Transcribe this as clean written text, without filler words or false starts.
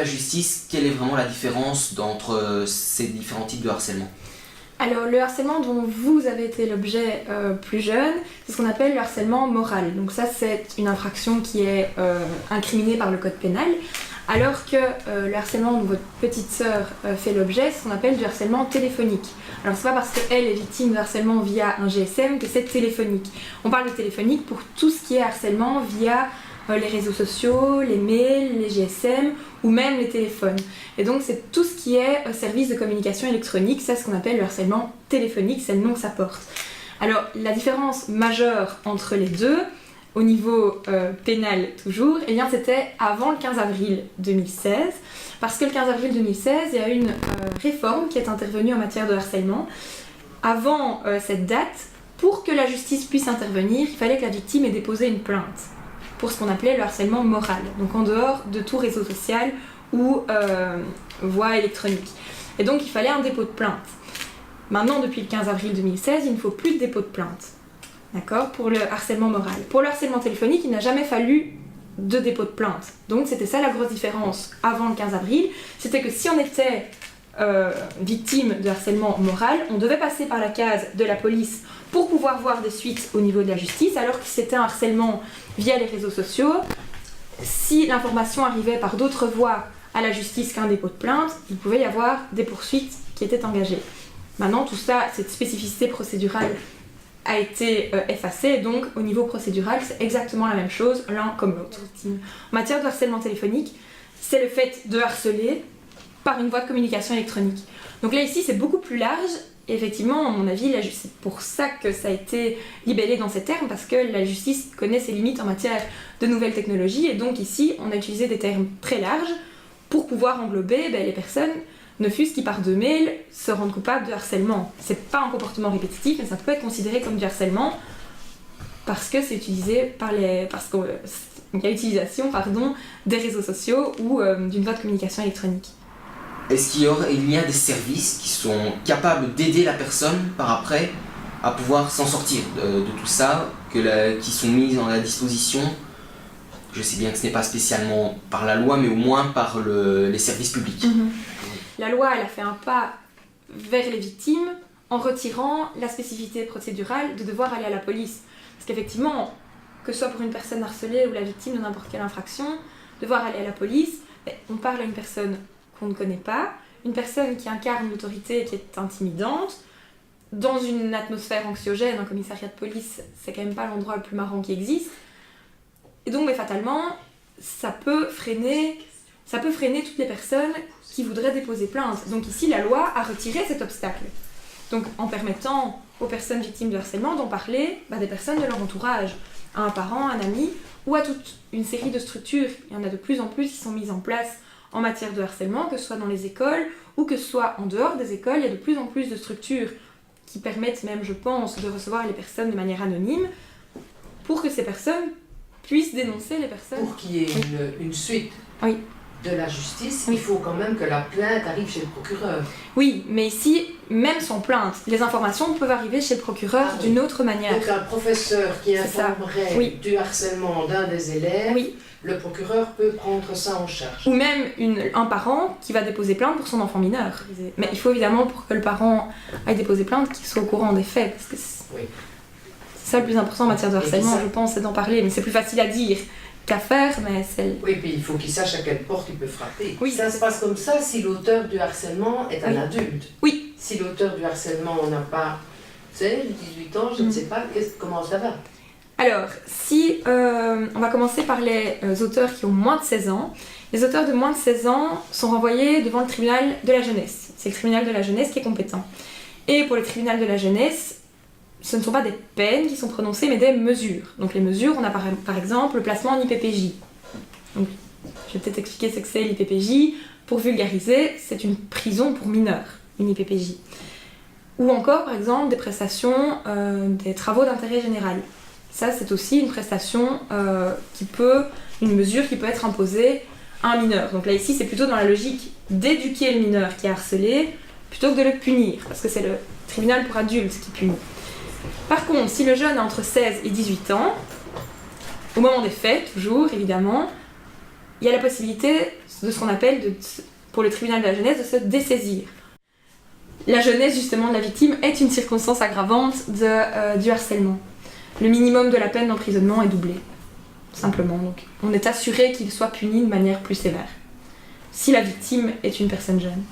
justice, quelle est vraiment la différence entre ces différents types de harcèlement? Alors, le harcèlement dont vous avez été l'objet plus jeune, c'est ce qu'on appelle le harcèlement moral. Donc ça, c'est une infraction qui est incriminée par le code pénal, alors que le harcèlement dont votre petite sœur fait l'objet, c'est ce qu'on appelle du harcèlement téléphonique. Alors, c'est pas parce qu'elle est victime de harcèlement via un GSM que c'est téléphonique. On parle de téléphonique pour tout ce qui est harcèlement via les réseaux sociaux, les mails, les GSM ou même les téléphones. Et donc c'est tout ce qui est service de communication électronique, c'est ce qu'on appelle le harcèlement téléphonique, c'est le nom que ça porte. Alors la différence majeure entre les deux, au niveau pénal toujours, eh bien c'était avant le 15 avril 2016, parce que le 15 avril 2016, il y a une réforme qui est intervenue en matière de harcèlement. Avant cette date, pour que la justice puisse intervenir, il fallait que la victime ait déposé une plainte pour ce qu'on appelait le harcèlement moral, donc en dehors de tout réseau social ou voie électronique. Et donc il fallait un dépôt de plainte. Maintenant, depuis le 15 avril 2016, il ne faut plus de dépôt de plainte, d'accord, pour le harcèlement moral. Pour le harcèlement téléphonique, il n'a jamais fallu de dépôt de plainte. Donc c'était ça la grosse différence avant le 15 avril, c'était que si on était victime de harcèlement moral, on devait passer par la case de la police pour pouvoir voir des suites au niveau de la justice, alors que c'était un harcèlement via les réseaux sociaux. Si l'information arrivait par d'autres voies à la justice qu'un dépôt de plainte, il pouvait y avoir des poursuites qui étaient engagées. Maintenant, tout ça, cette spécificité procédurale a été effacée, donc au niveau procédural, c'est exactement la même chose, l'un comme l'autre. En matière de harcèlement téléphonique, c'est le fait de harceler par une voie de communication électronique. Donc là, ici, c'est beaucoup plus large. Et effectivement, à mon avis, c'est pour ça que ça a été libellé dans ces termes, parce que la justice connaît ses limites en matière de nouvelles technologies. Et donc ici, on a utilisé des termes très larges pour pouvoir englober les personnes, ne fût-ce qui par deux mails se rendent coupables de harcèlement. C'est pas un comportement répétitif, mais ça peut être considéré comme du harcèlement parce que c'est utilisé parce qu'il y a utilisation des réseaux sociaux ou d'une voie de communication électronique. Est-ce qu'il y a des services qui sont capables d'aider la personne par après à pouvoir s'en sortir de tout ça, qui sont mis à la disposition? Je sais bien que ce n'est pas spécialement par la loi, mais au moins par les services publics. La loi, elle a fait un pas vers les victimes en retirant la spécificité procédurale de devoir aller à la police. Parce qu'effectivement, que ce soit pour une personne harcelée ou la victime de n'importe quelle infraction, devoir aller à la police, on parle à une personne qu'on ne connaît pas, une personne qui incarne l'autorité qui est intimidante, dans une atmosphère anxiogène. Un commissariat de police, c'est quand même pas l'endroit le plus marrant qui existe. Et donc, fatalement, ça peut freiner toutes les personnes qui voudraient déposer plainte. Donc ici, la loi a retiré cet obstacle. Donc en permettant aux personnes victimes de harcèlement d'en parler des personnes de leur entourage, à un parent, un ami, ou à toute une série de structures. Il y en a de plus en plus qui sont mises en place en matière de harcèlement, que ce soit dans les écoles ou que ce soit en dehors des écoles. Il y a de plus en plus de structures qui permettent même, je pense, de recevoir les personnes de manière anonyme pour que ces personnes puissent dénoncer les personnes. Pour qu'il y ait une suite de la justice, il faut quand même que la plainte arrive chez le procureur. Oui, mais ici, même sans plainte, les informations peuvent arriver chez le procureur d'une autre manière. Donc un professeur qui informerait du harcèlement d'un des élèves, le procureur peut prendre ça en charge. Ou même un parent qui va déposer plainte pour son enfant mineur. Mais il faut évidemment, pour que le parent aille déposer plainte, qu'il soit au courant des faits. Parce que c'est ça le plus important en matière de harcèlement, je pense, c'est d'en parler. Mais c'est plus facile à dire qu'à faire, mais c'est... Oui, puis il faut qu'il sache à quelle porte il peut frapper. Oui. Ça se passe comme ça si l'auteur du harcèlement est un adulte. Oui. Si l'auteur du harcèlement n'a pas, 18 ans, je ne sais pas comment ça va. Alors, si on va commencer par les auteurs qui ont moins de 16 ans. Les auteurs de moins de 16 ans sont renvoyés devant le tribunal de la jeunesse. C'est le tribunal de la jeunesse qui est compétent. Et pour le tribunal de la jeunesse, ce ne sont pas des peines qui sont prononcées, mais des mesures. Donc les mesures, on a par exemple le placement en IPPJ. Donc, je vais peut-être expliquer ce que c'est l'IPPJ. Pour vulgariser, c'est une prison pour mineurs, une IPPJ. Ou encore, par exemple, des prestations, des travaux d'intérêt général. Ça, c'est aussi une prestation une mesure qui peut être imposée à un mineur. Donc là, ici, c'est plutôt dans la logique d'éduquer le mineur qui est harcelé, plutôt que de le punir, parce que c'est le tribunal pour adultes qui punit. Par contre, si le jeune a entre 16 et 18 ans, au moment des faits, toujours, évidemment, il y a la possibilité de ce qu'on appelle, pour le tribunal de la jeunesse, de se dessaisir. La jeunesse, justement, de la victime est une circonstance aggravante du harcèlement. Le minimum de la peine d'emprisonnement est doublé, simplement. Donc, on est assuré qu'il soit puni de manière plus sévère, si la victime est une personne jeune.